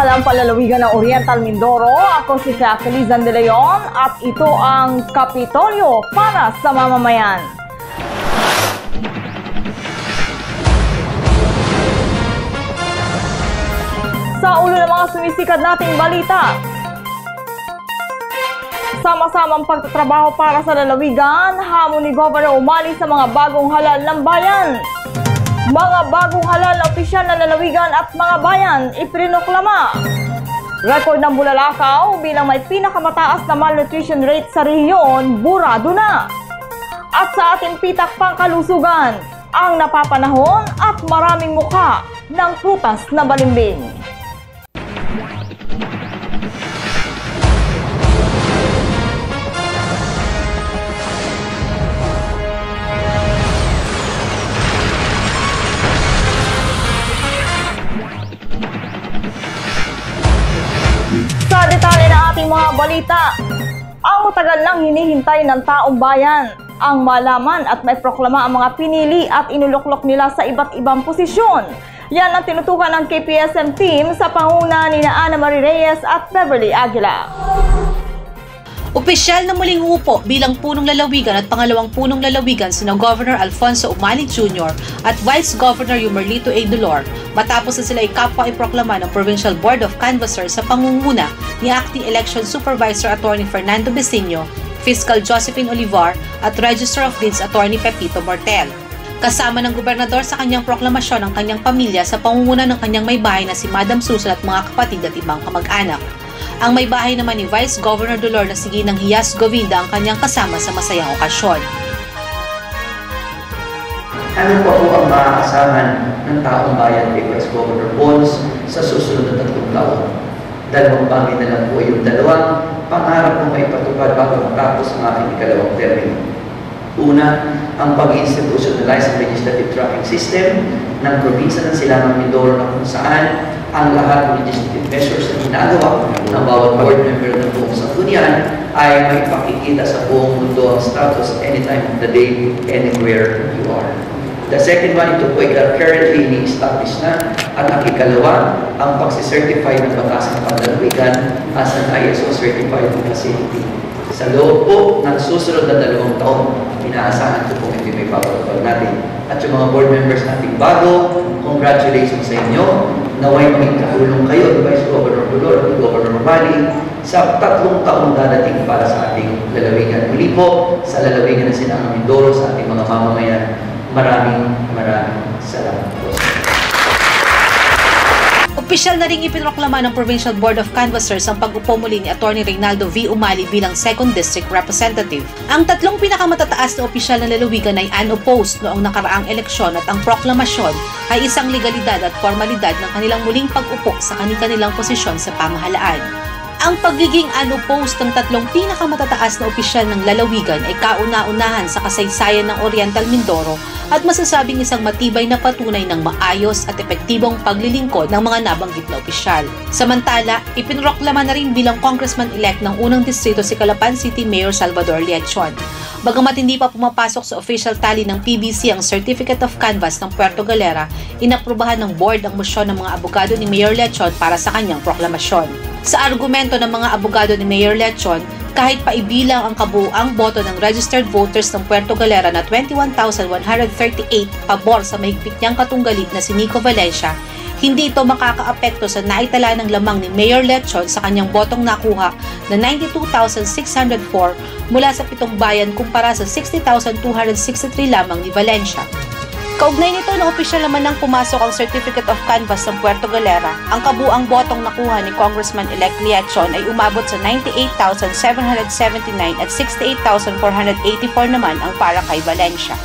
ng palalawigan ng Oriental Mindoro. Ako si Jacqueline De Leon at ito ang Kapitolyo para sa mamamayan. Sa ulo ng mga sumisikat nating balita, sama-samang pagtatrabaho para sa lalawigan, hamon ni Governor Umali sa mga bagong halal ng bayan. Mga bagong halal na opisyal na lalawigan at mga bayan ipinoklama. Record ng Bulalakaw bilang may pinakamataas na malnutrition rate sa rehiyon, burado na. At sa ating pitak pangkalusugan, ang napapanahon at maraming mukha ng prutas na balimbing. Sa detalye ng ating mga balita, ang matagal nang hinihintay ng taong bayan ang malaman at may proklama ang mga pinili at inuluklok nila sa iba't ibang posisyon. Yan ang tinutukan ng KPSM team sa panguna ni Ana Marie Reyes at Beverly Aguila. Opisyal na muling uupo bilang punong lalawigan at pangalawang punong lalawigan sina Governor Alfonso Umali Jr. at Vice Governor Yumerlito A. Dolor matapos na sila ikapwa iproklama ng Provincial Board of Canvassers sa pangunguna ni Acting Election Supervisor Attorney Fernando Besinio, Fiscal Josephine Olivar at Register of Deeds Attorney Pepito Mortel. Kasama ng gobernador sa kanyang proklamasyon ang kanyang pamilya sa pangunguna ng kanyang may bahay na si Madam Susan at mga kapatid at ibang kamag-anak. Ang may bahay naman ni Vice Governor Dolor na si Ginang Hias Govinda ang kanyang kasama sa masayang okasyon. Ano pa po ang maaasahan ng taong bayan kay Vice Governor Bones sa susunod na 3 taon? Dalawang bagay na lang po yung dalawang pangarap kong maipatupad bago matapos ang aking ikalawang termino. Una, ang pag-institutionalize ang legislative tracking system ng probinsya ng Silangang Mindoro na kung saan ang lahat ng legislative measures na ginagawa ng bawat board member ng buong sanggunian ay may pakikita sa buong mundo ang status anytime of the day, anywhere you are. The second one, ito po ay currently ini-establish na. At ang ikalawa, ang pagsicertify ng batas ng panlalawigan as an ISO certified facility. Sa loob po ng susunod na 2 taon, inaasahan ko po hindi may papatupad natin. At yung mga board members natin bago, congratulations sa inyo. Naway maging katulong kayo, Vice Governor Dolor at Governor Umali, sa 3 taong dadating para sa ating lalawigan. Muli po, sa lalawigan ng Silangang Mindoro, sa ating mga mamamayan, maraming salamat po. Opisyal na ring ipinoklama ng Provincial Board of Canvassers ang pag-upo muli ni Atty. Reynaldo V. Umali bilang 2nd District Representative. Ang 3 pinakamatataas na opisyal na lalawigan ay unopposed noong nakaraang eleksyon at ang proklamasyon ay isang legalidad at formalidad ng kanilang muling pag-upo sa kanilang posisyon sa pamahalaan. Ang pagiging unopposed ng 3 pinakamatataas na opisyal ng lalawigan ay kauna-unahan sa kasaysayan ng Oriental Mindoro at masasabing isang matibay na patunay ng maayos at epektibong paglilingkod ng mga nabanggit na opisyal. Samantala, ipinroklama na rin bilang congressman-elect ng unang distrito si Calapan City Mayor Salvador Leachon. Bagamat hindi pa pumapasok sa official tally ng PBC ang Certificate of Canvass ng Puerto Galera, inaprubahan ng board ang mosyon ng mga abogado ni Mayor Leachon para sa kanyang proklamasyon. Sa argumento ng mga abogado ni Mayor Leachon, kahit pa ibilang ang kabuuang boto ng registered voters ng Puerto Galera na 21,138 pabor sa mahigpit niyang katunggali na si Nico Valencia, hindi ito makakaapekto sa naitala ng lamang ni Mayor Leachon sa kanyang botong nakuha na 92,604 mula sa 7 bayan kumpara sa 60,263 lamang ni Valencia. Kaugnay nito na opisyal naman nang pumasok ang Certificate of Canvass ng Puerto Galera, ang kabuang botong nakuha ni Congressman-elect Leachon ay umabot sa 98,779 at 68,484 naman ang para kay Valencia.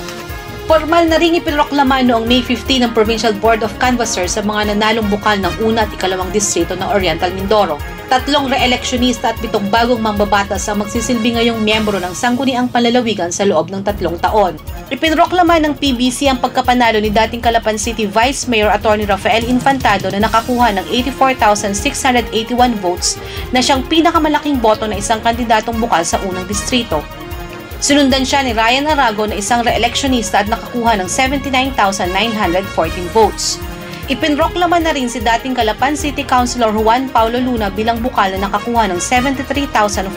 Formal na ring ipinoklama noong May 15 ng Provincial Board of Canvassers sa mga nanalong bukal ng una at ikalawang distrito ng Oriental Mindoro. 3 re-electionista at 7 bagong mambabatas ang magsisilbi ngayong miyembro ng sangguniang panlalawigan sa loob ng 3 taon. Ipinroklama ng PBC ang pagkapanalo ni dating Calapan City Vice Mayor Atty. Rafael Infantado na nakakuha ng 84,681 votes na siyang pinakamalaking boto na isang kandidatong bukal sa unang distrito. Sinundan siya ni Ryan Arago na isang re-electionista at nakakuha ng 79,914 votes. Ipinroklama na rin si dating Calapan City Councilor Juan Paulo Luna bilang bukal na nakakuha ng 73,400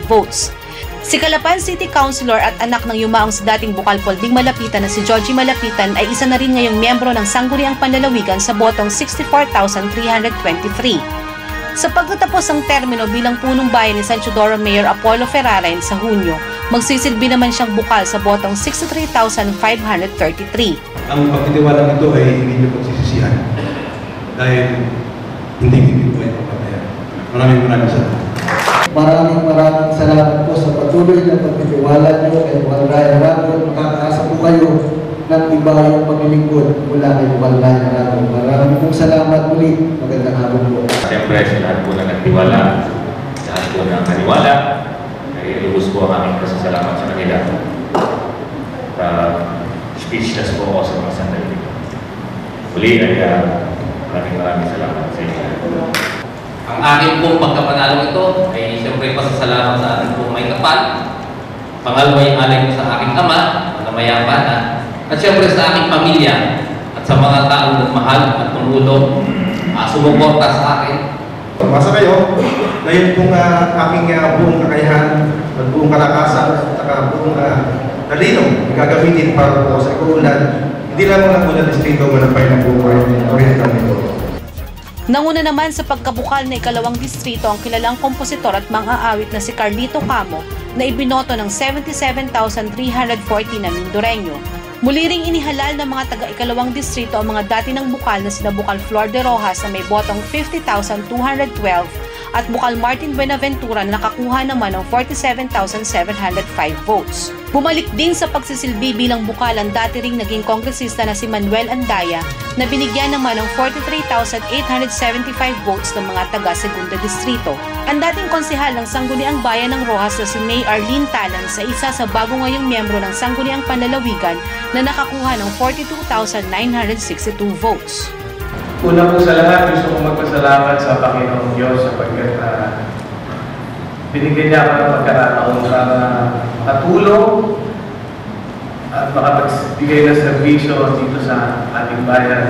votes. Si Calapan City Councilor at anak ng yumaong sa dating bukal Polding Malapitan na si Georgie Malapitan ay isa na rin ngayong miyembro ng Sangguniang Panlalawigan sa botong 64,323. Sa pagtatapos ng termino bilang punong bayan ni San Teodoro Mayor Apollo Ferrarain sa Hunyo, magsisilbi naman siyang bukal sa botong 63,533. Ang pagtitiwala nito ay hindi niyo pagsisisihan dahil hindi po ito patayan. Maraming salamat. Maraming salamat po sa patuloy na pagtitiwala niyo kay Juan Ryan Aragon. Makakaasa po kayo ng iba yung paglilingkod mula kay Juan Ryan Aragon. Maraming pong salamat muli. Magandang hapon po. Siyempre, sa lahat po na nagtiwala, sa lahat po na naniwala, ay lubos po ang aming pasasalamat sa kanila. Speechless po ako sa mga sandali. Muli ay maraming salamat sa inyo. Ang aking pong pagkapanalo ito ay siyempre pasasalamat sa ating pong may kapal. Pangalawa yung alay ko sa aking ama, na mayabana, at siyempre sa aking pamilya at sa mga taong nagmahal at tumulong, sumuporta sa akin. Masa kayo, ngayon pong aking buong kakayahan at buong kalakasan at saka buong talinong gagamitin para po sa ikuulan, hindi lang muna po na distrito manapay ng buong oriental nito. Nanguna naman sa pagkabukal na ikalawang distrito ang kilalang kompositor at mang-aawit na si Carlito Camo na ibinoto ng 77,340 na Mindoreño. Muli ring inihalal ng mga taga-ikalawang distrito ang mga dati ng bukal na sina Bukal Flor de Rojas na may botong 50,212 at Bukal Martin Buenaventura na nakakuha naman ng 47,705 votes. Bumalik din sa pagsisilbi bilang bukal ang dati ring naging kongresista na si Manuel Andaya na binigyan naman ng 43,875 votes ng mga taga-segunda distrito. Ang dating konsehal ng Sangguniang Bayan ng Rojas na si May Arlene Talan sa isa sa bago ngayong miyembro ng Sangguniang Panlalawigan na nakakuha ng 42,962 votes. Una po sa lahat, gusto kong magpasalamat sa Panginoong Diyos sapagkat binigyan niya ako ng pagkakataon para makatulong at makapagbigay ng serbisyo dito sa ating bayan.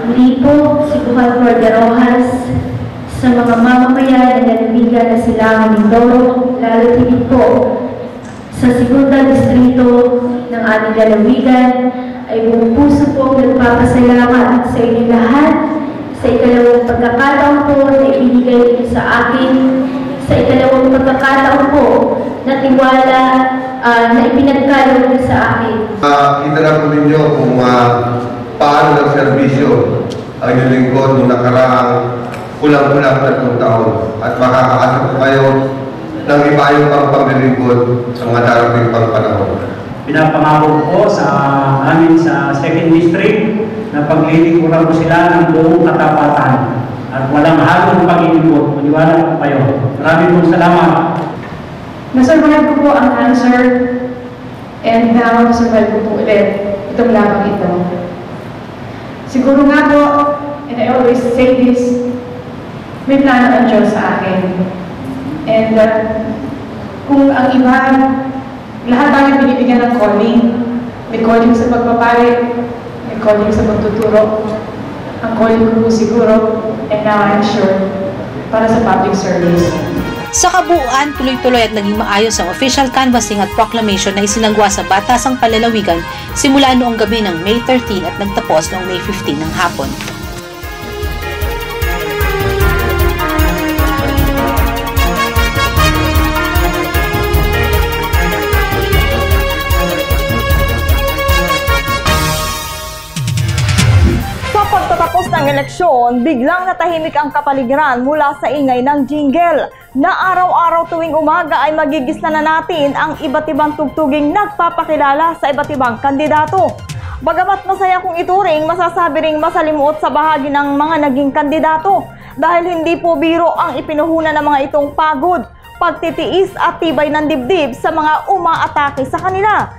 Muli po si Bukal Flor de Rojas sa mga mamamayan na nalalawigan na sila Mindoro, lalo tigit po sa segunda distrito ng ating lalawigan, ay buong puso po nagpapasalamat sa inyo lahat sa ikalawang pagkakataon po na ibinigay niyo sa akin, sa ikalawang pagkakataon po na tiwala na ipinagkaloob niyo sa akin. Kita na po ninyo kung paano ng serbisyo ang inyong lingkod noong nakaraang kulang-kulang na 3 taon at makakaasa po kayo ng ibayong pang paglilingkod sa mga darating pang panahon. Pinapangako ko sa amin sa 2nd District na paglilingkuran ko sila ng buong katapatan at walang halong paglilingkod. Maniwala po kayo. Maraming pong salamat. Nasurvive ko po ang cancer and now nasurvive ko po ulit itong lamang ito. Siguro nga po, and I always say this, may plano ang Diyos sa akin. And kung ang iba, lahat tayo binibigyan ng calling. May calling sa pagpapari, may calling sa pagtuturo. Ang calling ko po siguro, and now I'm sure, para sa public service. Sa kabuuan, tuloy-tuloy at naging maayos ang official canvassing at proclamation na isinagawa sa Batasang Panlalawigan simula noong gabi ng May 13 at nagtapos noong May 15 ng hapon. Pagtatapos ng eleksyon, biglang natahimik ang kapaligiran mula sa ingay ng jingle na araw-araw tuwing umaga ay magigisna na natin ang iba't ibang tugtuging nagpapakilala sa iba't ibang kandidato. Bagamat masaya kung ituring, masasabi ring masalimuot sa bahagi ng mga naging kandidato dahil hindi po biro ang ipinuhunan ng mga itong pagod, pagtitiis at tibay ng dibdib sa mga umaatake sa kanila.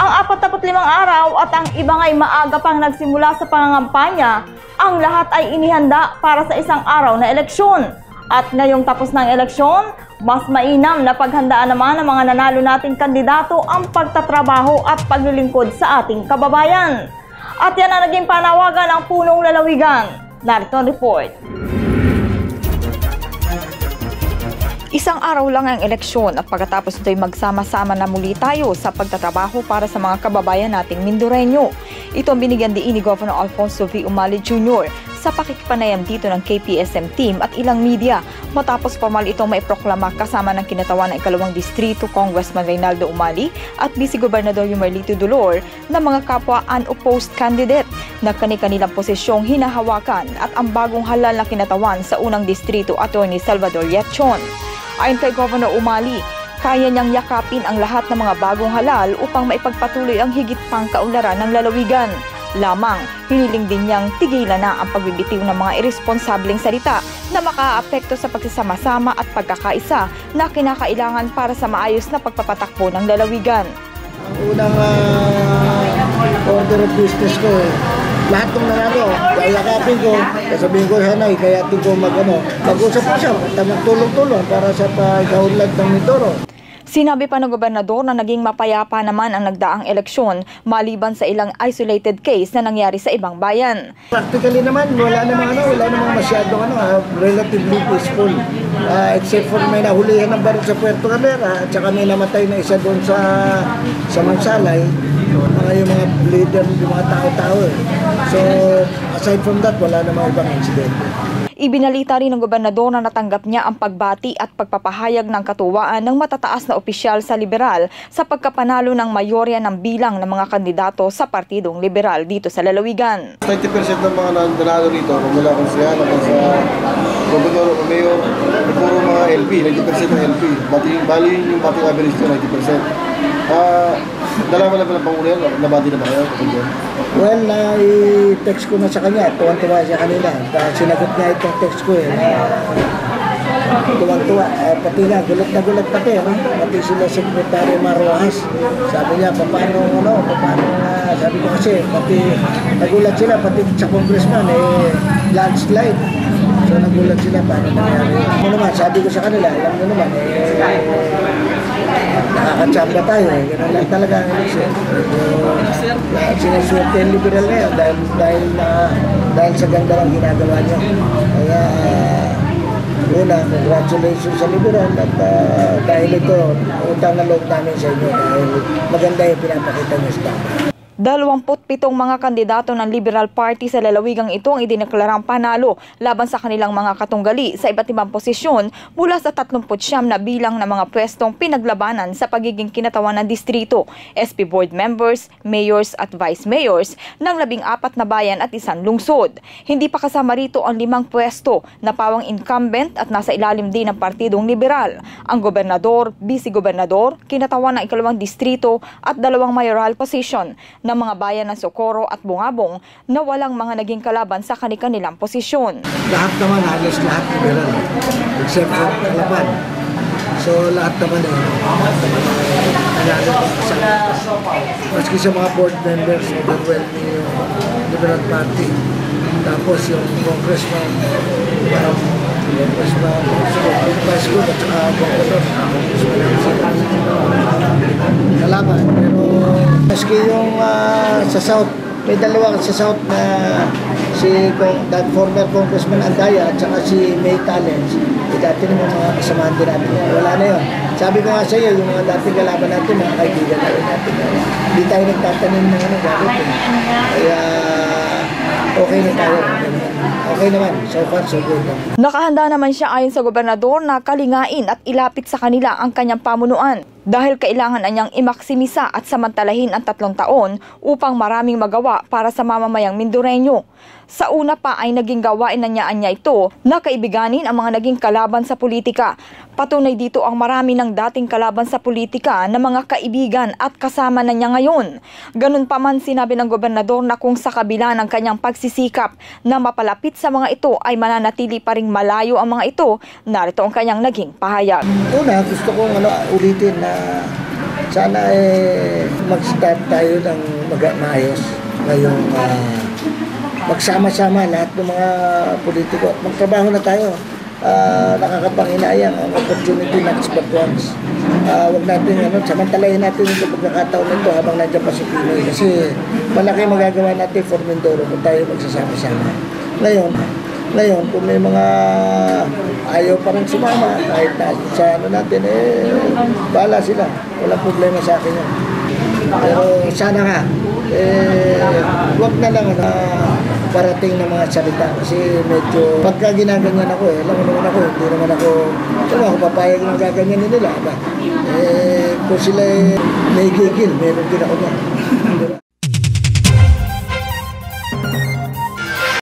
Ang 45 araw at ang iba nga'y maaga pang nagsimula sa pangangampanya, ang lahat ay inihanda para sa isang araw na eleksyon. At ngayong tapos ng eleksyon, mas mainam na paghandaan naman ng mga nanalo nating kandidato ang pagtatrabaho at paglilingkod sa ating kababayan. At yan ang naging panawagan ng punong lalawigan. Narito ang report. Isang araw lang ang eleksyon at pagkatapos ito'y magsama-sama na muli tayo sa pagtatrabaho para sa mga kababayan nating Mindoreño. Ito ang binigyan diin ni Governor Alfonso V. Umali Jr. sa pakikipanayam dito ng KPSM team at ilang media matapos formal itong maiproklama kasama ng kinatawan ng ikalawang distrito Congressman Reynaldo Umali at Vice Gobernador Yumerlito Dolor na mga kapwa unopposed candidate na kani-kanilang posisyong hinahawakan at ang bagong halal na kinatawan sa unang distrito Attorney Salvador Yatchon. Ayon kay Governor Umali, kaya niyang yakapin ang lahat ng mga bagong halal upang maipagpatuloy ang higit pang kaunlaran ng lalawigan. Lamang, hiniling din niyang tigilan na ang pagbibitiw ng mga irresponsableng salita na makaaapekto sa pagsasama-sama at pagkakaisa na kinakailangan para sa maayos na pagpapatakbo ng lalawigan. Ang unang order of business ko, lahat ng nanalo, yakapin ko, sasabihin ko sanay, kaya atin ko mag-usap po siya, tulong-tulong para sa pagkaunlad ng Mindoro. Sinabi pa ng gobernador na naging mapayapa naman ang nagdaang eleksyon maliban sa ilang isolated case na nangyari sa ibang bayan. Practically naman, wala namang masyadong relatively peaceful. Except for may nahulihan ng baril sa Puerto Galera at saka may namatay na isa doon sa Mansalay. Yung mga leader, yung mga tao-tao. So, aside from that, wala namang ibang incident. Ibinalita rin ng gobernador na natanggap niya ang pagbati at pagpapahayag ng katuwaan ng matataas na opisyal sa liberal sa pagkapanalo ng mayorya ng bilang ng mga kandidato sa Partidong Liberal dito sa lalawigan. 20% ng mga nanalo rito, mula kung siya, sa gobernador o mayor, puro mga LP, 90% ng LP. Bali yung bating average ko, 90%. Dalawa na ba ng Pangulo yan? Nabati na ba kayo? Well, i-text ko na sa kanya. Tuwan-tuwa siya kanina. Sinagot niya itong text ko Tuwan-tuwa. Pati nga, gulat na gulat pati. Pati sila Secretary Marrojas. Sabi niya, paano sabi ko kasi, pati nagulat sila, pati sa congressman, landslide. So nagulat sila, paano nangyari. Ano naman, sabi ko sa kanila, alam mo naman, nakakatsamba tayo Ganun lang talaga ang eleksyon. Sinaswerte yung liberal na yun dahil sa ganda ng ginagawa niya. Kaya una, congratulations sa liberal at dahil ito, utang na loob namin sa inyo dahil maganda yung pinapakita niyo sa tama. 27 mga kandidato ng Liberal Party sa lalawigang ito ang idineklarang panalo laban sa kanilang mga katunggali sa iba't ibang posisyon mula sa 39 na bilang ng mga pwestong pinaglabanan sa pagiging kinatawan ng distrito, SP board members, mayors at vice mayors ng 14 na bayan at isang lungsod. Hindi pa kasama rito ang 5 pwesto na pawang incumbent at nasa ilalim din ng Partidong Liberal, ang gobernador, vice-gobernador, kinatawan ng ikalawang distrito at 2 mayoral position ng mga bayan ng Socorro at Bungabong na walang mga naging kalaban sa kanilang posisyon. Lahat naman, halos lahat liberal, except for Calapan. So lahat naman maski sa mga board members, overwhelming yung Liberal Party. Tapos yung congressman, vice ko at saka gobernador, kalaban. Pero maski yung sa South, may dalawa sa South na si former Congressman Andaya at saka si May Talents. Dati naman mga kasamahan din natin. Wala na yun. Sabi ko nga sa iyo, yung mga dating kalaban natin, mga kaibigan natin. Hindi tayo nagtatanim ng gamit. Kaya okay na tayo. Okay naman, so far so good. Nakahanda naman siya ayon sa gobernador na kalingain at ilapit sa kanila ang kanyang pamunuan dahil kailangan na niyang imaksimisa at samantalahin ang 3 taon upang maraming magawa para sa mamamayang Mindoreño. Sa una pa ay naging gawain na niya ito na kaibiganin ang mga naging kalaban sa politika. Patunay dito ang marami ng dating kalaban sa politika na mga kaibigan at kasama na niya ngayon. Ganun pa man sinabi ng gobernador na kung sa kabila ng kanyang pagsisikap na mapalapit sa mga ito ay mananatili pa ring malayo ang mga ito, narito ang kanyang naging pahayag. Una, gusto kong ulitin na sana mag-start tayo ng maayos ngayong magsama-sama lahat ng mga politiko at magtrabaho na tayo. nakakapanghinayang ang opportunity ng export ones. Huwag natin, samantalahin natin yung pagkakataon nito habang nandiyan pa si Pinoy. Kasi malaki magagawa natin for Mindoro kung tayo magsasama-sama. Ngayon, kung may mga ayaw pa rin sumama, kahit sa natin, bahala sila. Walang problema sa akin yun. Pero sana nga, huwag na lang parating ng mga salita. Kasi medyo, pagka ginaganyan ako, alam mo naman ako, hindi naman ako papayag ng gaganyanin nila. Kung sila may gigil, meron din ako niya.